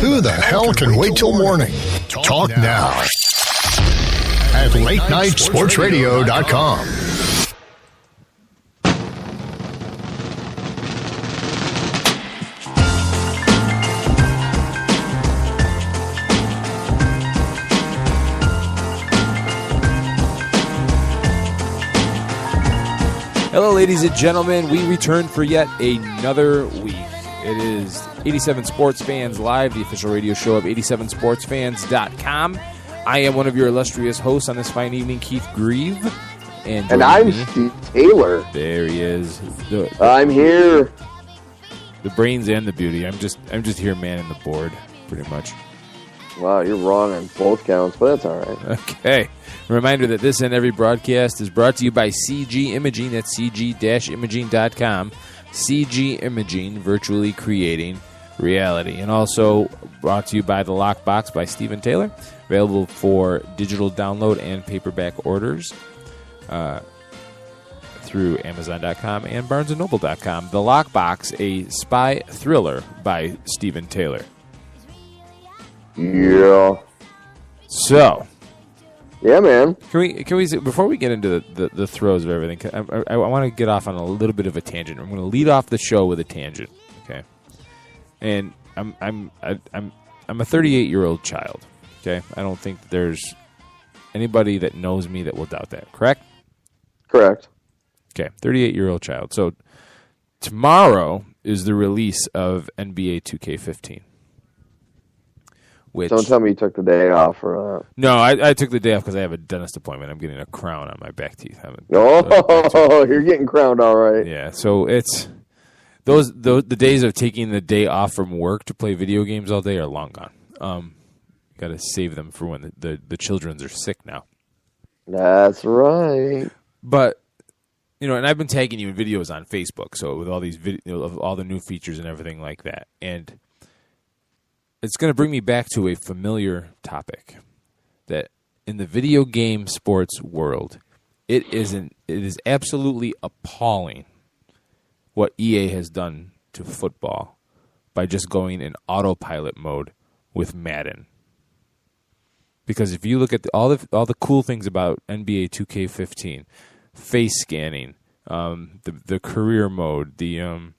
Who the hell can wait till morning? Talk now at latenightsportsradio.com. Hello, ladies and gentlemen. We return for yet another week. It is 87 Sports Fans Live, the official radio show of 87sportsfans.com. I am one of your illustrious hosts on this fine evening, Keith Grieve. And I'm Steve Taylor. There he is. I'm here. The brains and the beauty. I'm just here manning the board, pretty much. Wow, you're wrong on both counts, but that's all right. Okay. A reminder that this and every broadcast is brought to you by CG Imaging. That's cg-imaging.com. CG Imaging, virtually creating reality. And also brought to you by The Lockbox by Steve Taylor. Available for digital download and paperback orders through Amazon.com and BarnesandNoble.com. The Lockbox, a spy thriller by Steve Taylor. Yeah. So, yeah, man. Can we before we get into the throws of everything? I want to get off on a little bit of a tangent. I'm going to lead off the show with a tangent, okay? And I'm a 38-year-old child, okay? I don't think that there's anybody that knows me that will doubt that. Correct? Correct. Okay, 38-year-old child. So tomorrow is the release of NBA 2K15. Don't tell me you took the day off for that. No, I took the day off because I have a dentist appointment. I'm getting a crown on my back teeth. You're getting crowned all right. Yeah, so it's the days of taking the day off from work to play video games all day are long gone. Got to save them for when the children are sick now. That's right. But and I've been tagging you in videos on Facebook, so with all these of all the new features and everything like that, and it's going to bring me back to a familiar topic that in the video game sports world, it is absolutely appalling what EA has done to football by just going in autopilot mode with Madden. Because if you look at all the cool things about NBA 2K15, face scanning, the career mode, the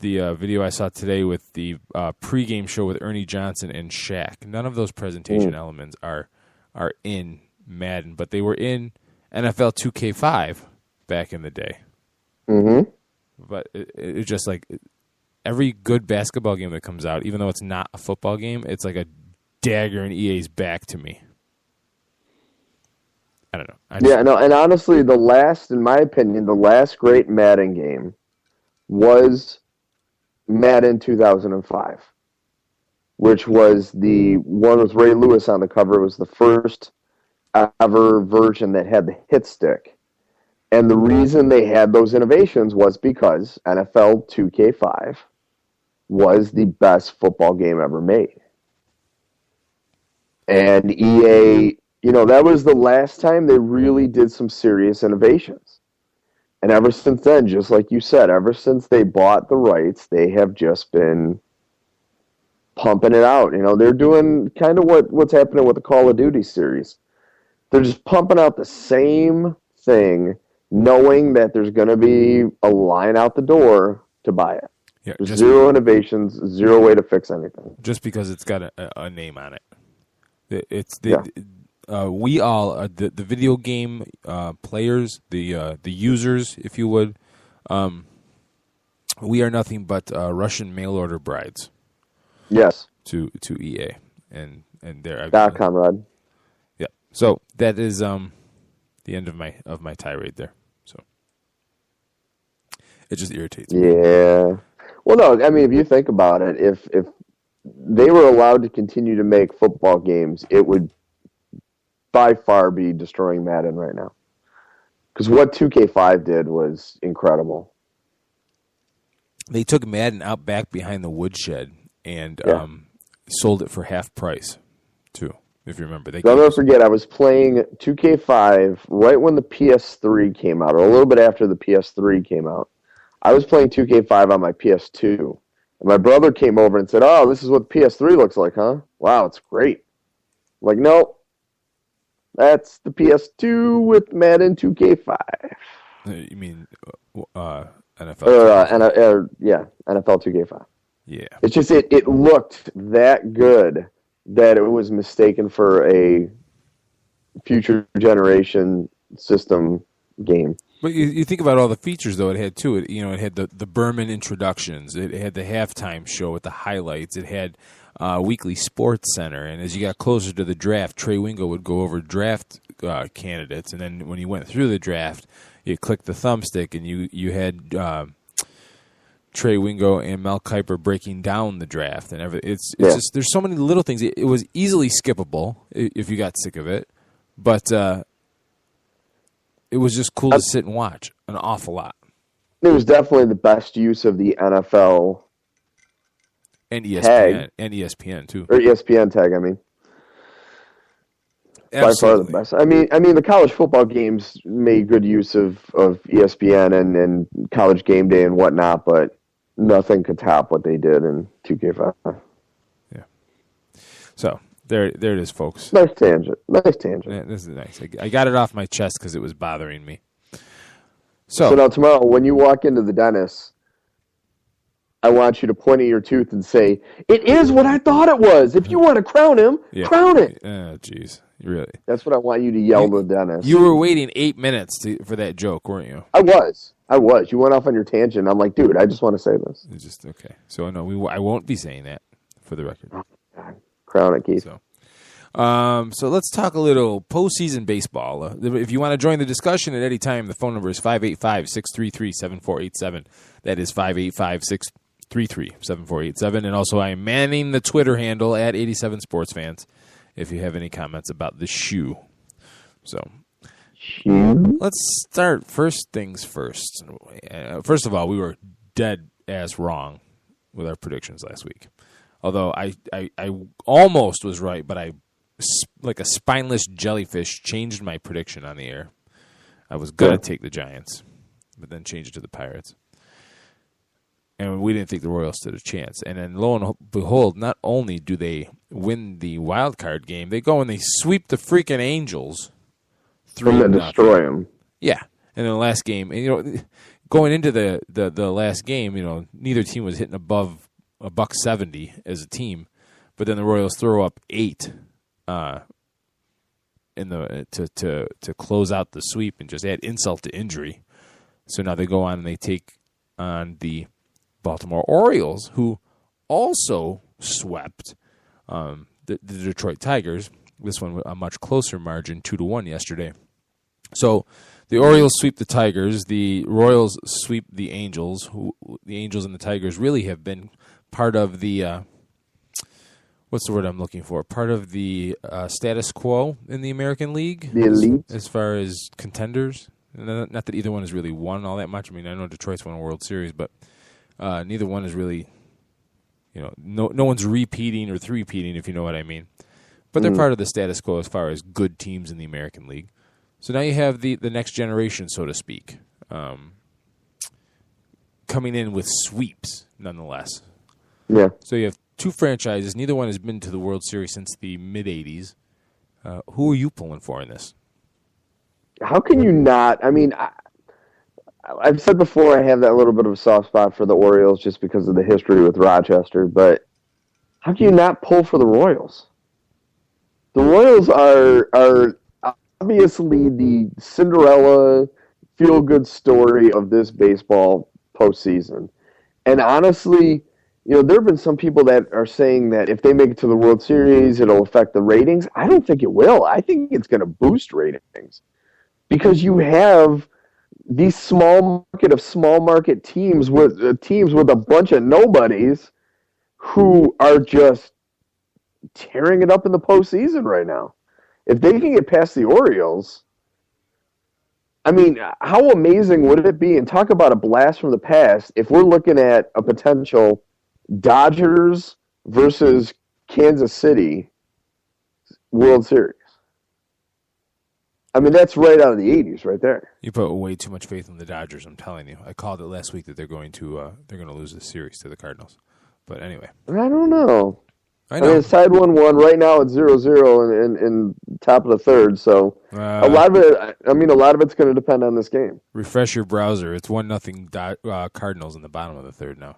video I saw today with the pregame show with Ernie Johnson and Shaq. None of those presentation elements are in Madden, but they were in NFL 2K5 back in the day. Mm-hmm. But it's just like every good basketball game that comes out, even though it's not a football game, it's like a dagger in EA's back to me. I don't know. And honestly, in my opinion, the last great Madden game was Madden 2005, which was the one with Ray Lewis on the cover. It was the first ever version that had the hit stick. And the reason they had those innovations was because NFL 2K5 was the best football game ever made. And EA, that was the last time they really did some serious innovations. And ever since then, just like you said, ever since they bought the rights, they have just been pumping it out. They're doing kind of what's happening with the Call of Duty series. They're just pumping out the same thing, knowing that there's going to be a line out the door to buy it. Yeah, zero innovations, zero way to fix anything. Just because it's got a name on it. We all the video game players, the users, if you would. We are nothing but Russian mail order brides. Yes. To EA and their comrade. Yeah. So that is the end of my tirade there. So it just irritates me. Yeah. Well, no. I mean, if you think about it, if they were allowed to continue to make football games, it would by far be destroying Madden right now. Because what 2K5 did was incredible. They took Madden out back behind the woodshed and sold it for half price, too, if you remember. I'll never forget, I was playing 2K5 right when the PS3 came out, or a little bit after the PS3 came out. I was playing 2K5 on my PS2, And my brother came over and said, "Oh, this is what the PS3 looks like, huh? Wow, it's great." I'm like, no, that's the PS2 with Madden 2K5. You mean NFL? Yeah, NFL 2K5. Yeah. It's just it looked that good that it was mistaken for a future generation system game. But you think about all the features, though, it had, too. It had the Berman introductions. It had the halftime show with the highlights. It had Weekly Sports Center. And as you got closer to the draft, Trey Wingo would go over draft candidates. And then when you went through the draft, you clicked the thumbstick, and you had Trey Wingo and Mel Kiper breaking down the draft. And everything. It's just, there's so many little things. It was easily skippable if you got sick of it. But it was just cool to sit and watch an awful lot. It was definitely the best use of the NFL and ESPN tag. And ESPN too, or ESPN tag. I mean, absolutely. By far the best. I mean, the college football games made good use of ESPN and College Game Day and whatnot, but nothing could top what they did in 2K5. Yeah. So. There it is, folks. Nice tangent. Yeah, this is nice. I got it off my chest because it was bothering me. So now tomorrow, when you walk into the dentist, I want you to point at your tooth and say, "It is what I thought it was. If you want to crown him, crown it." Oh, jeez. Really? That's what I want you to yell to the dentist. You were waiting 8 minutes for that joke, weren't you? I was. You went off on your tangent. I'm like, dude, I just want to say this. It's just okay. So no, I won't be saying that for the record. Oh, God. Crown it, Keith. So let's talk a little postseason baseball. If you want to join the discussion at any time, the phone number is 585-633-7487. That is 585-633-7487. And also I am manning the Twitter handle at 87sportsfans if you have any comments about the shoe. So let's start first things first. First of all, we were dead ass wrong with our predictions last week. Although I almost was right, but I, like a spineless jellyfish, changed my prediction on the air. I was going to take the Giants, but then changed it to the Pirates. And we didn't think the Royals stood a chance. And then lo and behold, not only do they win the wild card game, they go and they sweep the freaking Angels. And destroy them. Yeah. And in the last game, and, going into the last game, neither team was hitting above $170 as a team, but then the Royals throw up 8 to close out the sweep and just add insult to injury. So now they go on and they take on the Baltimore Orioles, who also swept the Detroit Tigers. This one a much closer margin, 2-1 yesterday. So the Orioles sweep the Tigers. The Royals sweep the Angels. The Angels and the Tigers really have been part of the what's the word I'm looking for? Part of the status quo in the American League. The elite. As far as contenders. Not that either one has really won all that much. I mean, I know Detroit's won a World Series, but neither one is really, no one's repeating or three-peating, if you know what I mean. But they're part of the status quo as far as good teams in the American League. So now you have the next generation, so to speak, coming in with sweeps, nonetheless. Yeah. So you have 2 franchises. Neither one has been to the World Series since the mid-'80s. Who are you pulling for in this? How can you not? I mean, I've said before I have that little bit of a soft spot for the Orioles just because of the history with Rochester, but how can you not pull for the Royals? The Royals are obviously the Cinderella feel-good story of this baseball postseason. And honestly, there have been some people that are saying that if they make it to the World Series, it'll affect the ratings. I don't think it will. I think it's going to boost ratings because you have these small market teams with a bunch of nobodies who are just tearing it up in the postseason right now. If they can get past the Orioles, I mean, how amazing would it be? And talk about a blast from the past if we're looking at a potential Dodgers versus Kansas City World Series. I mean, that's right out of the 80s right there. You put way too much faith in the Dodgers, I'm telling you. I called it last week that they're going to lose the series to the Cardinals. But anyway. I don't know. I mean, it's tied 1-1. Right now it's 0-0 in top of the third. So a lot of it. I mean, a lot of it's going to depend on this game. Refresh your browser. It's 1-0 Cardinals in the bottom of the third now.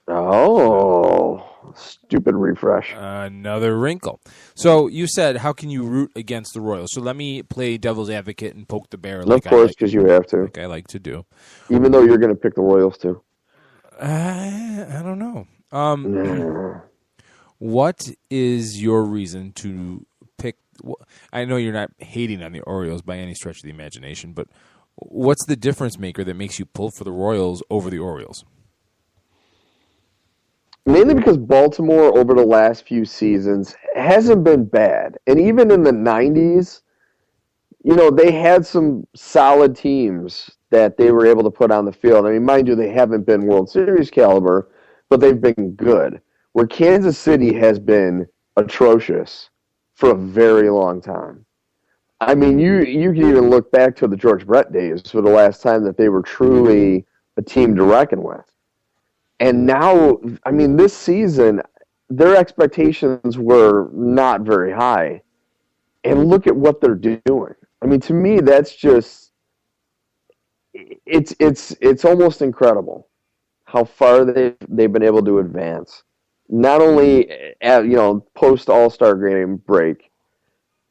Oh, stupid refresh. Another wrinkle. So you said, how can you root against the Royals? So let me play devil's advocate and poke the bear. Of course, because you have to. Like I like to do. Even though you're going to pick the Royals too. I don't know. What is your reason to pick? I know you're not hating on the Orioles by any stretch of the imagination, but what's the difference maker that makes you pull for the Royals over the Orioles? Mainly because Baltimore over the last few seasons hasn't been bad. And even in the 90s, they had some solid teams that they were able to put on the field. I mean, mind you, they haven't been World Series caliber, but they've been good. Where Kansas City has been atrocious for a very long time. I mean, you can even look back to the George Brett days for the last time that they were truly a team to reckon with. And now, I mean, this season, their expectations were not very high. And look at what they're doing. I mean, to me, that's just, it's almost incredible how far they've been able to advance. Not only at, post All-Star game break,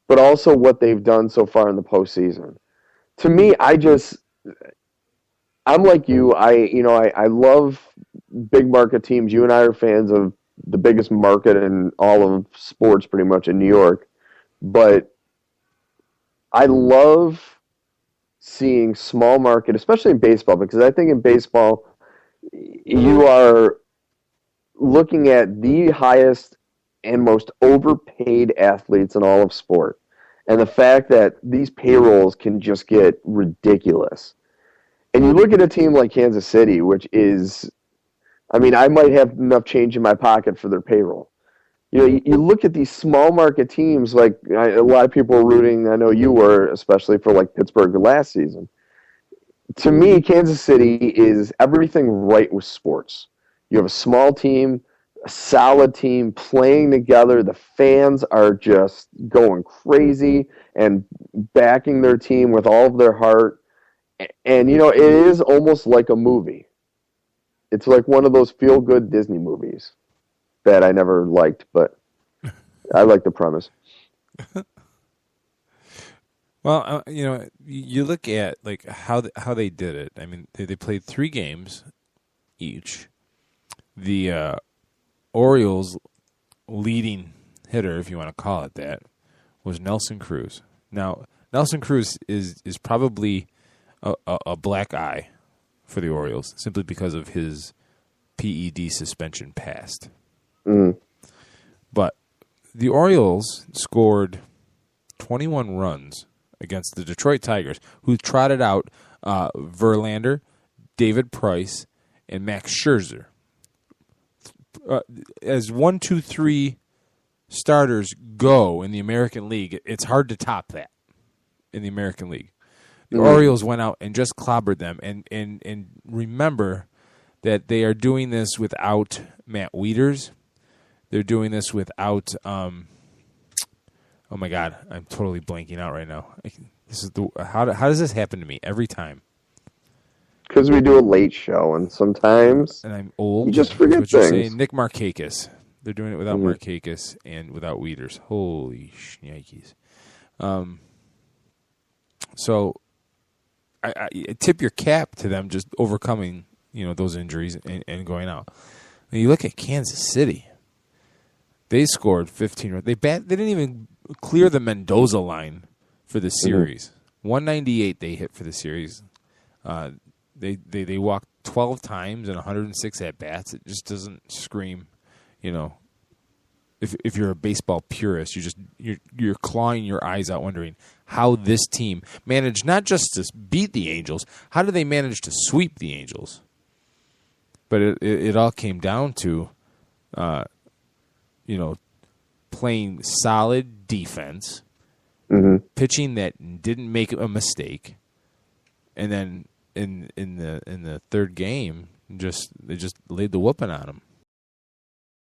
but also what they've done so far in the postseason. To me, I'm like you. I love big market teams. You and I are fans of the biggest market in all of sports, pretty much in New York. But I love seeing small market, especially in baseball, because I think in baseball you are looking at the highest and most overpaid athletes in all of sport. And the fact that these payrolls can just get ridiculous. And you look at a team like Kansas City, which is, I mean, I might have enough change in my pocket for their payroll. You look at these small market teams, like a lot of people are rooting, I know you were, especially for like Pittsburgh last season. To me, Kansas City is everything right with sports. You have a small team, a solid team playing together. The fans are just going crazy and backing their team with all of their heart. And, it is almost like a movie. It's like one of those feel-good Disney movies that I never liked, but I like the premise. Well, you look at like how they did it. I mean, they played 3 games each. The Orioles' leading hitter, if you want to call it that, was Nelson Cruz. Now, Nelson Cruz is probably a black eye for the Orioles simply because of his PED suspension past. Mm. But the Orioles scored 21 runs against the Detroit Tigers, who trotted out Verlander, David Price, and Max Scherzer. As 1, 2, 3 starters go in the American League, it's hard to top that in the American League. The Orioles went out and just clobbered them. And remember that they are doing this without Matt Wieters. They're doing this without oh my God, I'm totally blanking out right now. This is how does this happen to me every time? Because we do a late show, and sometimes and I'm old. You just forget things. Nick Markakis. They're doing it without Markakis and without Wieters. Holy shnikes. So I tip your cap to them just overcoming, those injuries and going out. When you look at Kansas City, they scored 15. They didn't even clear the Mendoza line for the series. 198 they hit for the series. They walked 12 times and 106 at bats. It just doesn't scream, If you're a baseball purist, you're clawing your eyes out, wondering how this team managed not just to beat the Angels, how did they manage to sweep the Angels? But it all came down to, playing solid defense, pitching that didn't make a mistake, and then in the third game, they just laid the whooping on them.